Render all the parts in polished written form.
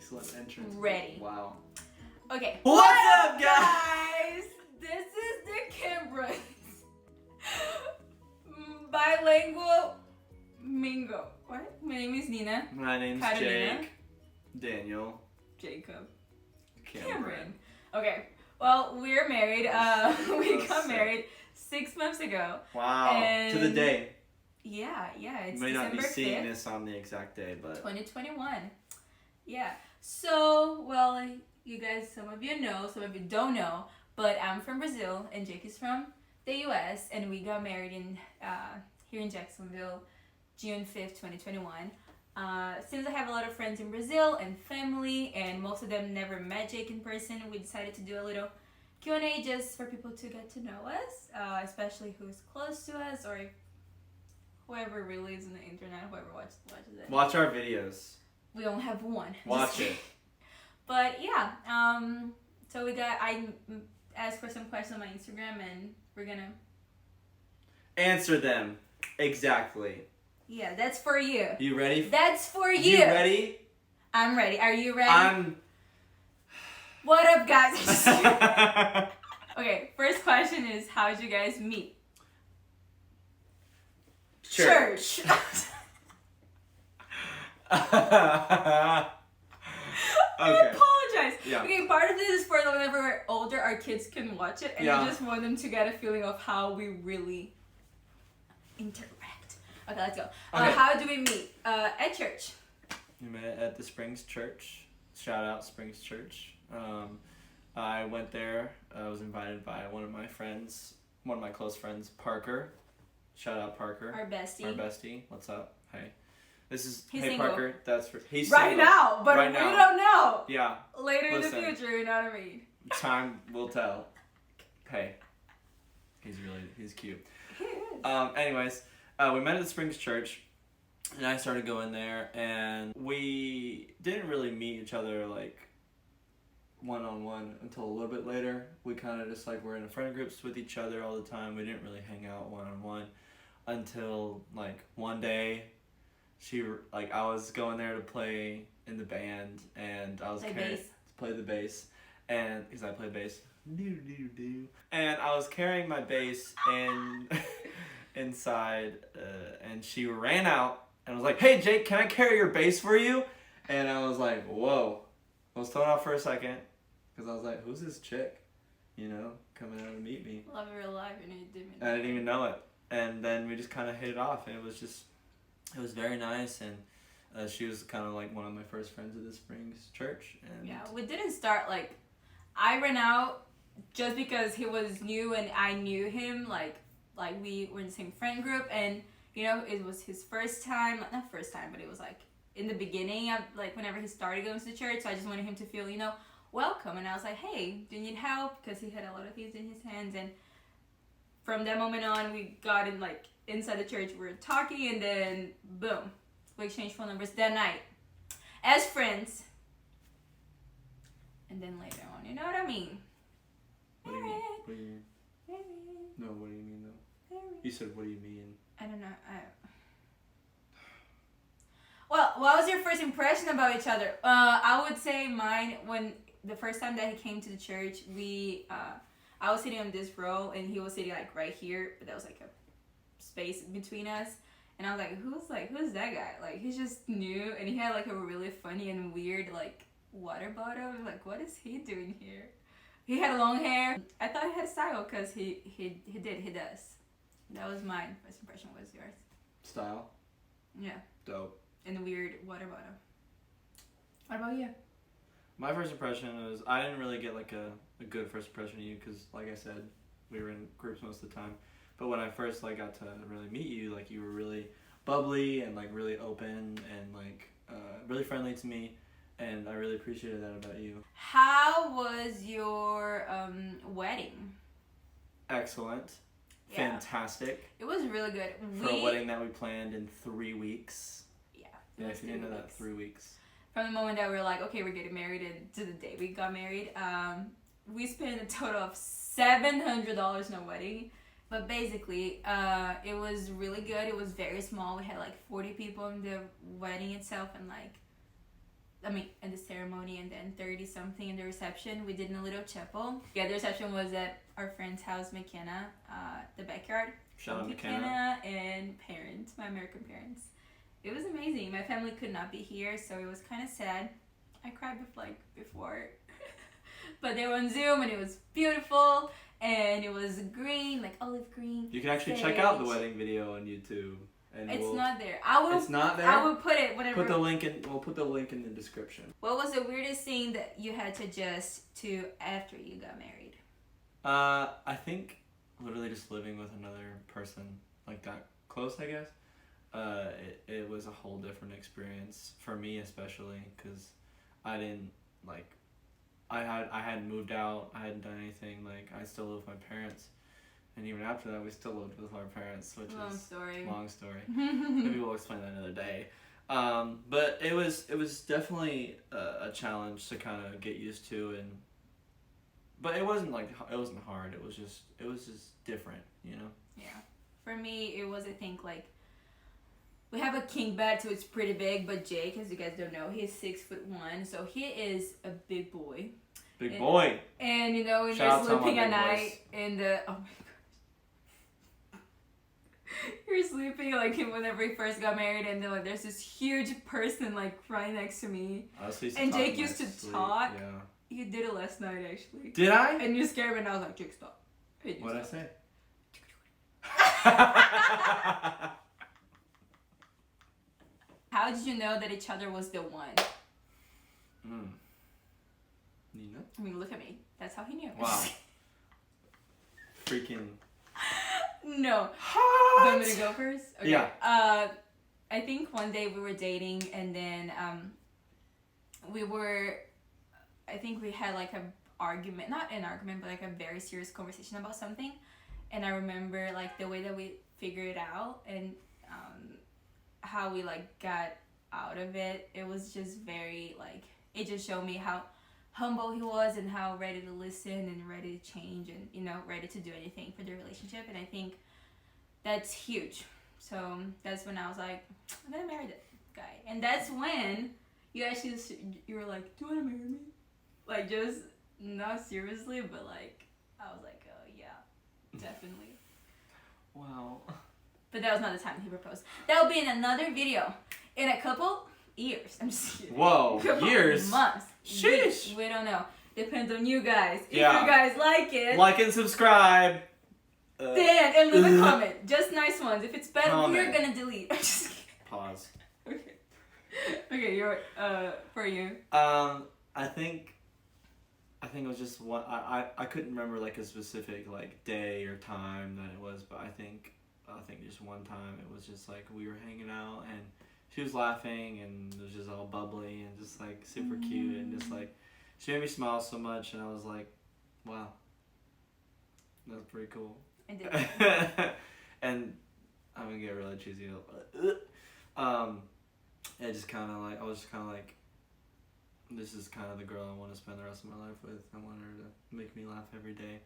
Excellent entrance. Ready. Wow. Okay. What's up, guys? This is the Cambrons. Bilingual Mingo. What? My name is Nina. My name's Carolina. Jake. Daniel. Jacob. Cameron. Okay. Well, we're married. We got sick. married 6 months ago. Wow. And to the day. Yeah. It's You may not be December seeing 5th, this on the exact day, but 2021. Yeah. So, well, you guys, some of you know, some of you don't know, but I'm from Brazil and Jake is from the US, and we got married in here in Jacksonville, June 5th, 2021. Since I have a lot of friends in Brazil and family, and most of them never met Jake in person, we decided to do a little Q&A just for people to get to know us, especially who's close to us or whoever really is on the internet, whoever watches it. watch our videos. We only have one. Watch it. But yeah, so I asked for some questions on my Instagram, and we're gonna Answer them. Exactly. Yeah, that's for you. You ready? That's for you. You ready? I'm ready. Are you ready? I'm... What up, guys? Okay, first question is, how did you guys meet? Church. I Okay. apologize. Yeah. Okay, part of this is for whenever we're older, our kids can watch it, and Yeah. I just want them to get a feeling of how we really interact. Okay, let's go. Okay. How do we meet? At church. We met at the Springs Church. Shout out Springs Church. I went there. I was invited by one of my friends, one of my close friends, Parker. Shout out Parker. Our bestie. Our bestie. What's up? Hey. This is He's hey single. Parker. That's for he's Right single. now, but Right we now. don't know. Yeah. Later Listen. in the future, you know what I mean? Time will tell. Hey. He's cute. He is. Anyways, we met at the Springs Church, and I started going there, and we didn't really meet each other like one-on-one until a little bit later. We kind of just like were in friend groups with each other all the time. We didn't really hang out one-on-one until like one day I was going there to play in the band, and I was play the bass, and because I play bass, and I was carrying my bass inside, and she ran out and was like, "Hey Jake, can I carry your bass for you?" And I was like, "Whoa!" I was thrown out for a second because I was like, "Who's this chick?" You know, coming out to meet me. Love of your life, and you didn't. I didn't even know it, and then we just kind of hit it off, and it was very nice, and she was kind of like one of my first friends at the Springs Church. And Yeah, we didn't start like, I ran out just because he was new and I knew him, like we were in the same friend group, and you know, it was his first time, not first time, but it was like in the beginning of like whenever he started going to the church, so I just wanted him to feel, you know, welcome, and I was like, hey, do you need help? Because he had a lot of things in his hands, and from that moment on, we got in like inside the church, we were talking, and then boom, we exchanged phone numbers that night as friends, and then later on, you know what I mean? What do you mean? No, what do you mean though? You said, what do you mean? I don't know. Well, what was your first impression about each other? I would say mine, when the first time that he came to the church, I was sitting on this row and he was sitting like right here, but that was like a space between us, and I was like, who's that guy? Like, he's just new, and he had like a really funny and weird like water bottle. I was like, what is he doing here? He had long hair. I thought he had style because he does. That was mine. First impression. Was yours? Style? Yeah. Dope. And the weird water bottle. What about you? My first impression was, I didn't really get like a good first impression of you because, like I said, we were in groups most of the time. But when I first like got to really meet you, like you were really bubbly and like really open and like really friendly to me, and I really appreciated that about you. How was your wedding? Excellent. Yeah. Fantastic. It was really good. For a wedding that we planned in 3 weeks. Yeah. Yeah, if you didn't know that, 3 weeks. From the moment that we were like, okay, we're getting married, and to the day we got married, we spent a total of $700 on a wedding. But basically, it was really good. It was very small. We had like 40 people in the wedding itself, and like in the ceremony, and then 30 something in the reception. We did in a little chapel. Yeah, the reception was at our friend's house, McKenna, the backyard. Shout out McKenna. And parents, my American parents. It was amazing. My family could not be here, so it was kind of sad. I cried before. But they were on Zoom, and it was beautiful, and it was green, like olive green. You can actually check out the wedding video on YouTube. And it's not there. It's not there? I will put it whenever. We'll put the link in the description. What was the weirdest thing that you had to adjust to after you got married? I think literally just living with another person like that close, I guess. It was a whole different experience for me, especially because I didn't like. I hadn't moved out. I hadn't done anything. Like, I still live with my parents. And even after that, we still lived with our parents, which long is story. Long story. Maybe we'll explain that another day. But it was definitely a challenge to kind of get used to, but it wasn't hard. It was just different, you know. Yeah. For me, it was, I think, like, we have a king bed, so it's pretty big. But Jake, as you guys don't know, he's 6'1", so he is a big boy. Big boy. And you know, when you're sleeping at night in the you're sleeping like whenever we first got married, and then like there's this huge person like right next to me. And Jake used to talk. Yeah. You did it last night, actually. Did I? And you scared me, and I was like, Jake, stop. What'd I say? How did you know that each other was the one? Nina? I mean, look at me. That's how he knew. Wow. Freaking. No. Hot. Do you want me to go first? Okay. Yeah. I think one day we were dating, and then I think we had like an argument, not an argument, but like a very serious conversation about something. And I remember like the way that we figured it out, and how we like got out of it. It was just very like, it just showed me how humble he was, and how ready to listen, and ready to change, and you know, ready to do anything for the relationship. And I think that's huge. So that's when I was like, I'm gonna marry that guy. And that's when you were like, do you want to marry me? Like, just not seriously, but like, I was like, oh yeah, definitely. Wow. But that was not the time he proposed. That will be in another video in a couple years. I'm just kidding. Whoa, years? Months. Sheesh. We don't know. Depends on you guys. If Yeah. you guys like it, like and subscribe. Then and leave a comment. Just nice ones. If it's bad, Comment. we're gonna delete. I'm just kidding. Pause. Okay. Okay, you're for you. I think it was just one. I couldn't remember like a specific like day or time that it was, but I think just one time it was just like we were hanging out, and she was laughing, and it was just all bubbly and just like super cute, and just like she made me smile so much, and I was like, wow, that's pretty cool. I did. And I'm gonna get really cheesy, but it just kind of like, I was just kind of like, this is kind of the girl I want to spend the rest of my life with. I want her to make me laugh every day.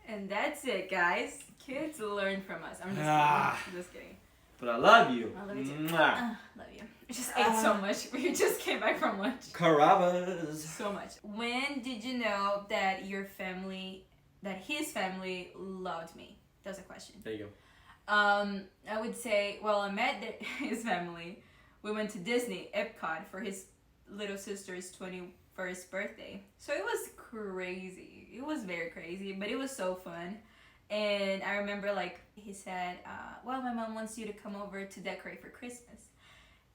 And that's it, guys. Kids learn from us. I'm just kidding. I'm just kidding. But I love you. I love you too. Mwah. Love you. We just ate so much. We just came back from lunch. Carabas. So much. When did you know that his family loved me? That was a question. There you go. I would say, well, I met his family. We went to Disney, Epcot, for his little sister's 21st birthday. So it was crazy. It was very crazy, but it was so fun. And I remember, like, he said, well, my mom wants you to come over to decorate for Christmas.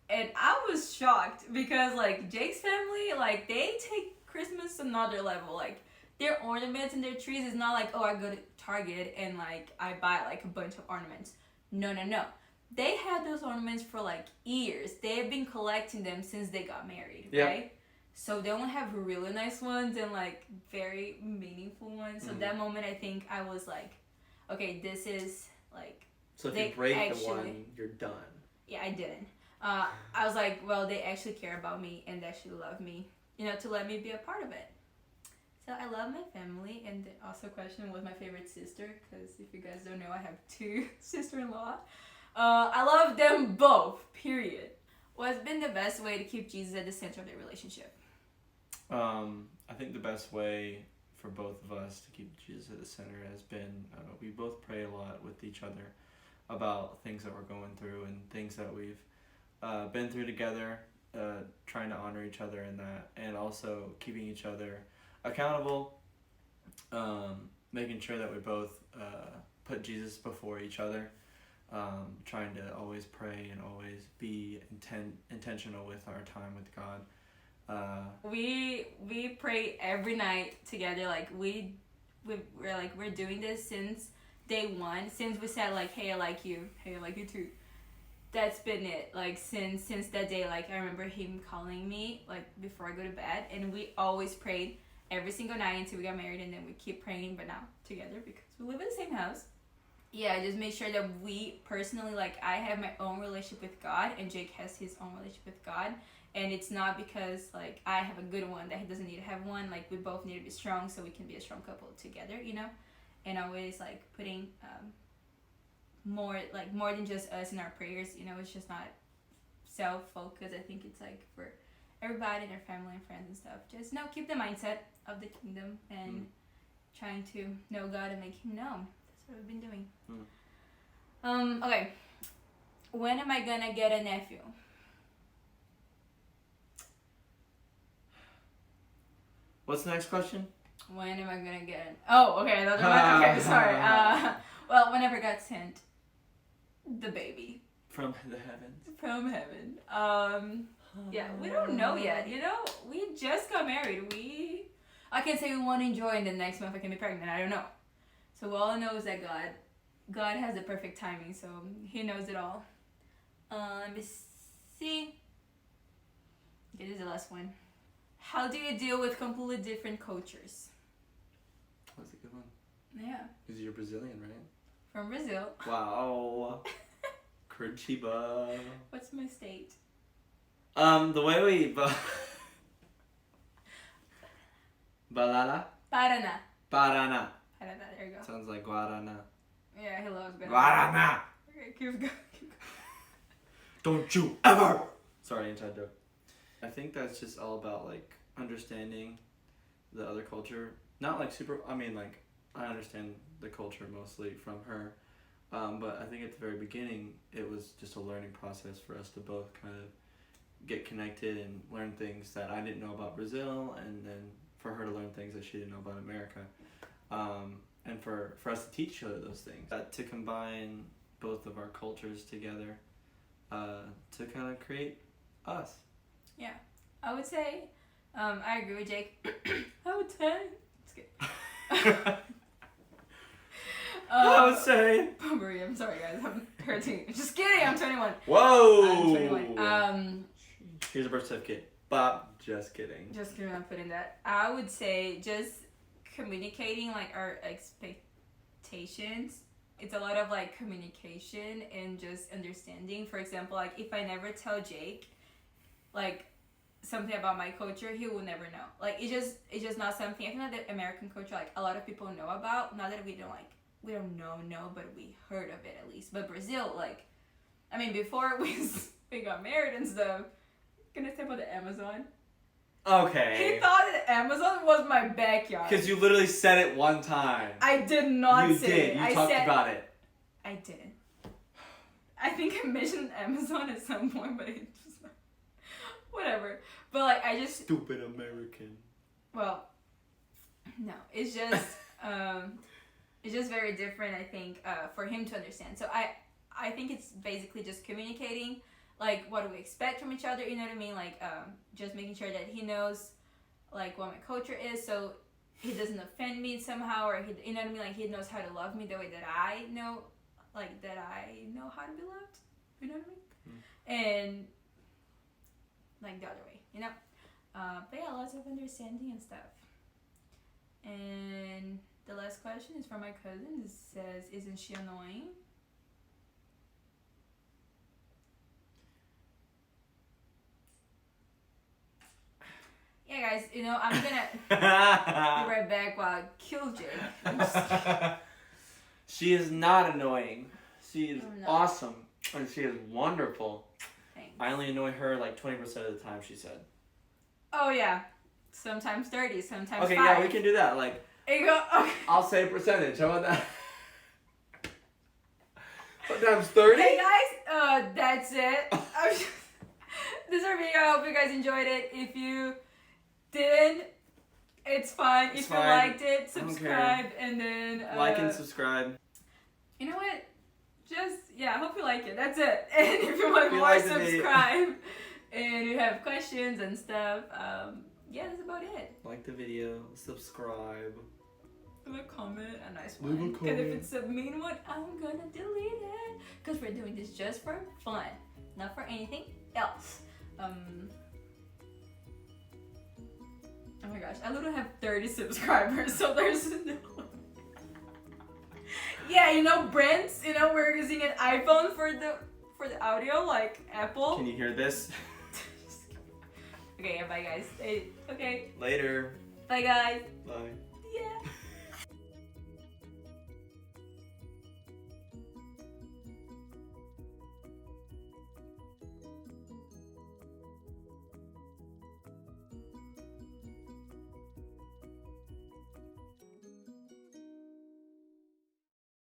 And I was shocked because, like, Jake's family, like, they take Christmas to another level. Like, their ornaments and their trees is not like, oh, I go to Target and, like, I buy, like, a bunch of ornaments. No. They had those ornaments for, like, years. They have been collecting them since they got married, right? So they won't have really nice ones and, like, very meaningful ones. So that moment, I think I was like, okay, this is, like... So if you break the one, you're done. Yeah, I didn't. I was like, well, they actually care about me and they actually love me, you know, to let me be a part of it. So I love my family, and also question was my favorite sister, because if you guys don't know, I have 2 sister-in-law. I love them both, period. What's been the best way to keep Jesus at the center of the relationship? I think the best way for both of us to keep Jesus at the center has been we both pray a lot with each other about things that we're going through and things that we've been through together, trying to honor each other in that, and also keeping each other accountable, making sure that we both put Jesus before each other, trying to always pray and always be intentional with our time with God. We pray every night together. Like we're doing this since day one. Since we said like, hey, I like you. Hey, I like you too. That's been it. Like since that day. Like I remember him calling me like before I go to bed, and we always prayed every single night until we got married, and then we keep praying, but now together because we live in the same house. Yeah, just make sure that we personally, like I have my own relationship with God, and Jake has his own relationship with God. And it's not because like I have a good one that he doesn't need to have one. Like we both need to be strong so we can be a strong couple together, you know. And always like putting more than just us in our prayers, you know. It's just not self-focused. I think it's like for everybody, their family and friends and stuff. Just keep the mindset of the kingdom and trying to know God and make him known. That's what we've been doing. Okay. When am I gonna get a nephew? What's the next question? When am I gonna get it? Oh, okay. Okay, sorry. Well, whenever God sent the baby from the heavens. From heaven. Yeah, we don't know yet. You know, we just got married. I can say we want to enjoy, and the next month I can be pregnant. I don't know. So all I know is that God has the perfect timing. So He knows it all. Let me see. Okay, this is the last one. How do you deal with completely different cultures? That's a good one. Yeah. Because you're Brazilian, right? From Brazil. Wow. Curitiba. What's my state? The way we... Balala? Paraná. Paraná. Paraná, there you go. Sounds like Guarana. Yeah, he loves Guarana. Guarana! Okay, keep going. Don't you ever! Sorry, inside joke. I think that's just all about like understanding the other culture. Not like super. I mean, like I understand the culture mostly from her, but I think at the very beginning it was just a learning process for us to both kind of get connected and learn things that I didn't know about Brazil, and then for her to learn things that she didn't know about America, and for us to teach each other those things. To combine both of our cultures together, to kind of create us. Yeah, I would say, I agree with Jake. I would say, just kidding. I would say. Maria, I'm sorry guys, I'm 13. Just kidding, I'm 21. Whoa! I'm 21. Here's a birth certificate. Bob, just kidding. Just kidding, I'm putting that. I would say just communicating like our expectations. It's a lot of like communication and just understanding. For example, like if I never tell Jake like something about my culture, he will never know. Like it's just not something. I think that the American culture, like a lot of people know about. Not that we don't know, but we heard of it at least. But Brazil, like, I mean, before we got married and stuff. Can I say about the Amazon? Okay. He thought that Amazon was my backyard. Because you literally said it one time. I did not you say did. it. You I talked said, about it. I didn't. I think I mentioned Amazon at some point, but it's just not. Whatever. But like, I just. Stupid American. Well, no. It's just. It's just very different, I think, for him to understand. So I think it's basically just communicating. Like, what do we expect from each other, you know what I mean? Like, just making sure that he knows, like, what my culture is, so he doesn't offend me somehow, or, you know what I mean? Like, he knows how to love me the way that I know, like, that I know how to be loved, you know what I mean? And, like, the other way, you know? But yeah, lots of understanding and stuff. And the last question is from my cousin. It says, isn't she annoying? Yeah, guys, you know, I'm gonna be right back while I kill Jake. She is not annoying. She is awesome. And she is wonderful. Thanks. I only annoy her like 20% of the time, she said. Oh yeah, sometimes 30, sometimes Okay, 5. yeah, we can do that. Like, And you go, okay. I'll say a percentage. How about that? Sometimes 30? Hey guys, that's it. This is our video. I hope you guys enjoyed it. If you did, it's fine. It's if fine. you liked it, I don't subscribe and then like and subscribe. You know what? Just I hope you like it. That's it. And if you want If you more, like the video. subscribe. And you have questions and stuff. That's about it. Like the video, subscribe. Leave a comment, a nice Leave a one. comment. And if it's a mean one, I'm gonna delete it. Because we're doing this just for fun, not for anything else. Oh my gosh, I literally have 30 subscribers, so there's no. Yeah, brands, we're using an iPhone for the audio, like Apple. Can you hear this? Okay, bye guys. Okay. Later. Bye guys. Bye.